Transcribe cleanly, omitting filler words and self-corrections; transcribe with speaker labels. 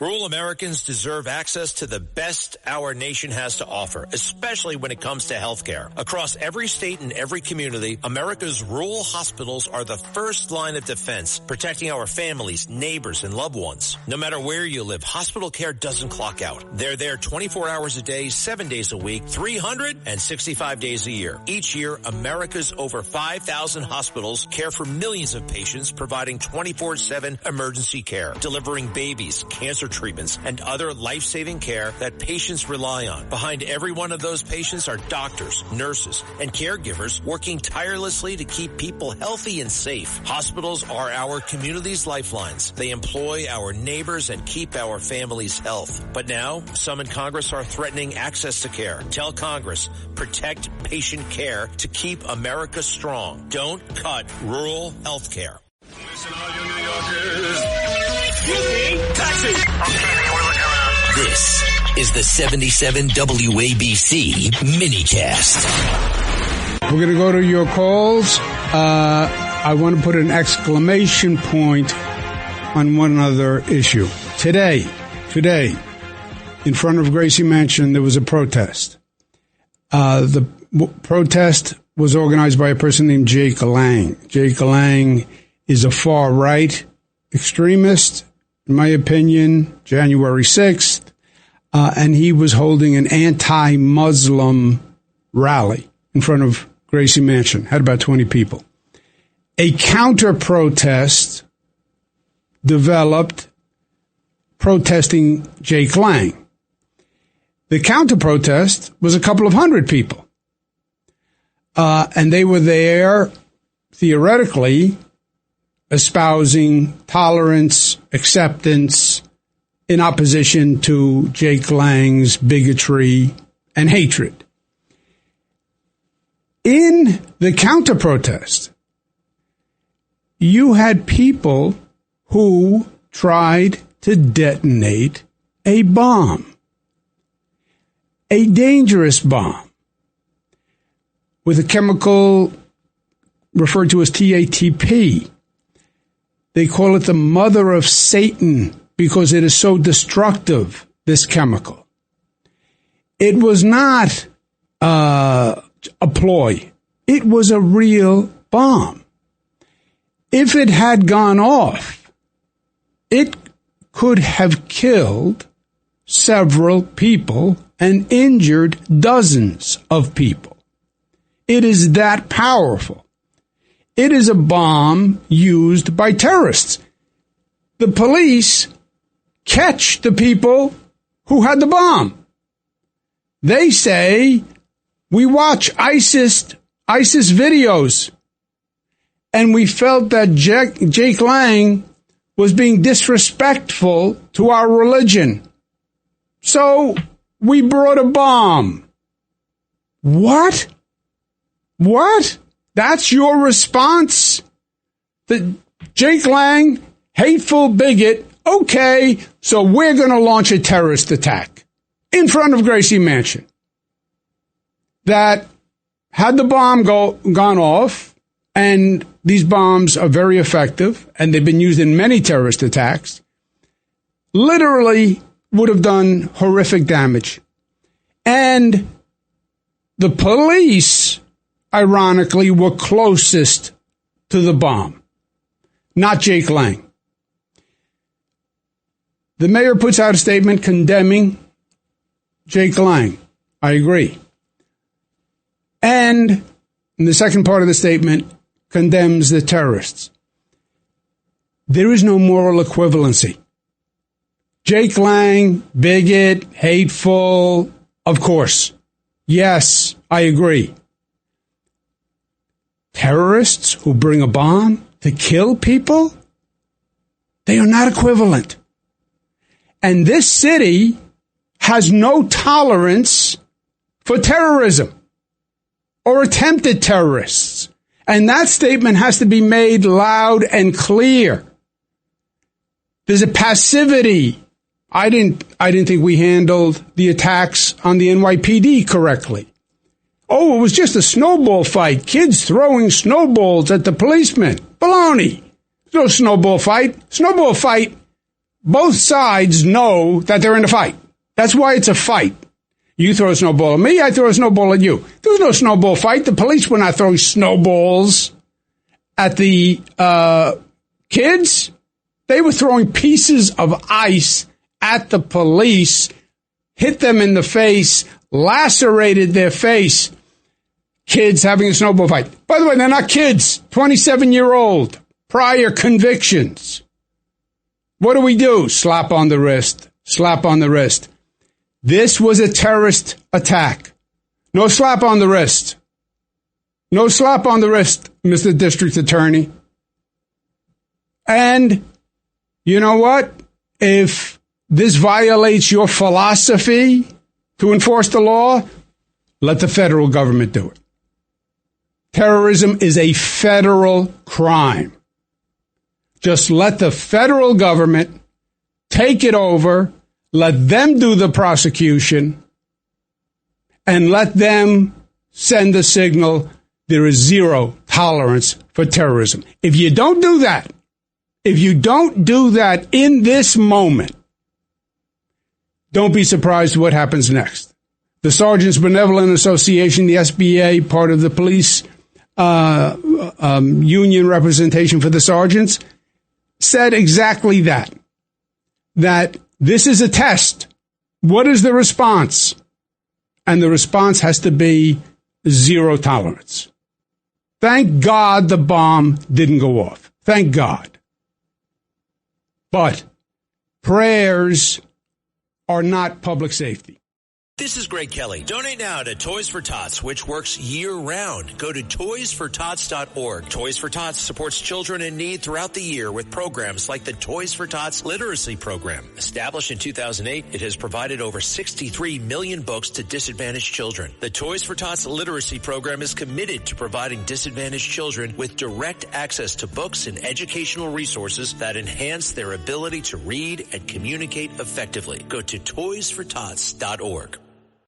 Speaker 1: Rural Americans deserve access to the best our nation has to offer, especially when it comes to health care. Across every state and every community, America's rural hospitals are the first line of defense, protecting our families, neighbors, and loved ones. No matter where you live, hospital care doesn't clock out. They're there 24 hours a day, 7 days a week, 365 days a year. Each year, America's over 5,000 hospitals care for millions of patients, providing 24/7 emergency care, delivering babies, cancer treatments, and other life-saving care that patients rely on. Behind every one of those patients are doctors, nurses, and caregivers working tirelessly to keep people healthy and safe. Hospitals are our community's lifelines. They employ our neighbors and keep our families' health. But now, some in Congress are threatening access to care. Tell Congress, protect patient care to keep America strong. Don't cut rural health care.
Speaker 2: Listen, all you New Yorkers. Taxi!
Speaker 3: This is the 77 WABC minicast.
Speaker 4: We're going to go to your calls. I want to put an exclamation point on one other issue. Today, in front of Gracie Mansion, there was a protest. The protest was organized by a person named Jake Lang. Jake Lang is a far-right extremist, in my opinion, January 6th, and he was holding an anti-Muslim rally in front of Gracie Mansion. Had about 20 people. A counter-protest developed protesting Jake Lang. The counter-protest was a couple of hundred people. And they were there, theoretically, espousing tolerance, acceptance, in opposition to Jake Lang's bigotry and hatred. In the counter-protest, you had people who tried to detonate a bomb, a dangerous bomb, with a chemical referred to as TATP. They call it the mother of Satan because it is so destructive, this chemical. It was not a ploy. It was a real bomb. If it had gone off, it could have killed several people and injured dozens of people. It is that powerful. It is a bomb used by terrorists. The police catch the people who had the bomb. They say, we watch ISIS videos, and we felt that Jake Lang was being disrespectful to our religion. So we brought a bomb. What? That's your response? The Jake Lang, hateful bigot. Okay, so we're going to launch a terrorist attack in front of Gracie Mansion that had the bomb gone off, and these bombs are very effective, and they've been used in many terrorist attacks, literally would have done horrific damage. And the police, ironically, were closest to the bomb, not Jake Lang. The mayor puts out a statement condemning Jake Lang. I agree. And in the second part of the statement, condemns the terrorists. There is no moral equivalency. Jake Lang, bigot, hateful, of course. Yes, I agree. Terrorists who bring a bomb to kill people, they are not equivalent. And this city has no tolerance for terrorism or attempted terrorists. And that statement has to be made loud and clear. There's a passivity. I didn't think we handled the attacks on the NYPD correctly. Oh, it was just a snowball fight. Kids throwing snowballs at the policemen. Baloney. No snowball fight. Snowball fight both sides know that they're in a fight. That's why it's a fight. You throw a snowball at me, I throw a snowball at you. There was no snowball fight. The police were not throwing snowballs at the kids. They were throwing pieces of ice at the police, hit them in the face, lacerated their face. Kids having a snowball fight. By the way, they're not kids. 27-year-old. Prior convictions. What do? Slap on the wrist. Slap on the wrist. This was a terrorist attack. No slap on the wrist. No slap on the wrist, Mr. District Attorney. And you know what? If this violates your philosophy to enforce the law, let the federal government do it. Terrorism is a federal crime. Just let the federal government take it over, let them do the prosecution, and let them send the signal there is zero tolerance for terrorism. If you don't do that in this moment, don't be surprised what happens next. The Sergeants Benevolent Association, the SBA, part of the police union representation for the sergeants, said exactly that this is a test. What is the response? And the response has to be zero tolerance. Thank God the bomb didn't go off. Thank God. But prayers are not public safety.
Speaker 1: This is Greg Kelly. Donate now to Toys for Tots, which works year-round. Go to toysfortots.org. Toys for Tots supports children in need throughout the year with programs like the Toys for Tots Literacy Program. Established in 2008, it has provided over 63 million books to disadvantaged children. The Toys for Tots Literacy Program is committed to providing disadvantaged children with direct access to books and educational resources that enhance their ability to read and communicate effectively. Go to toysfortots.org.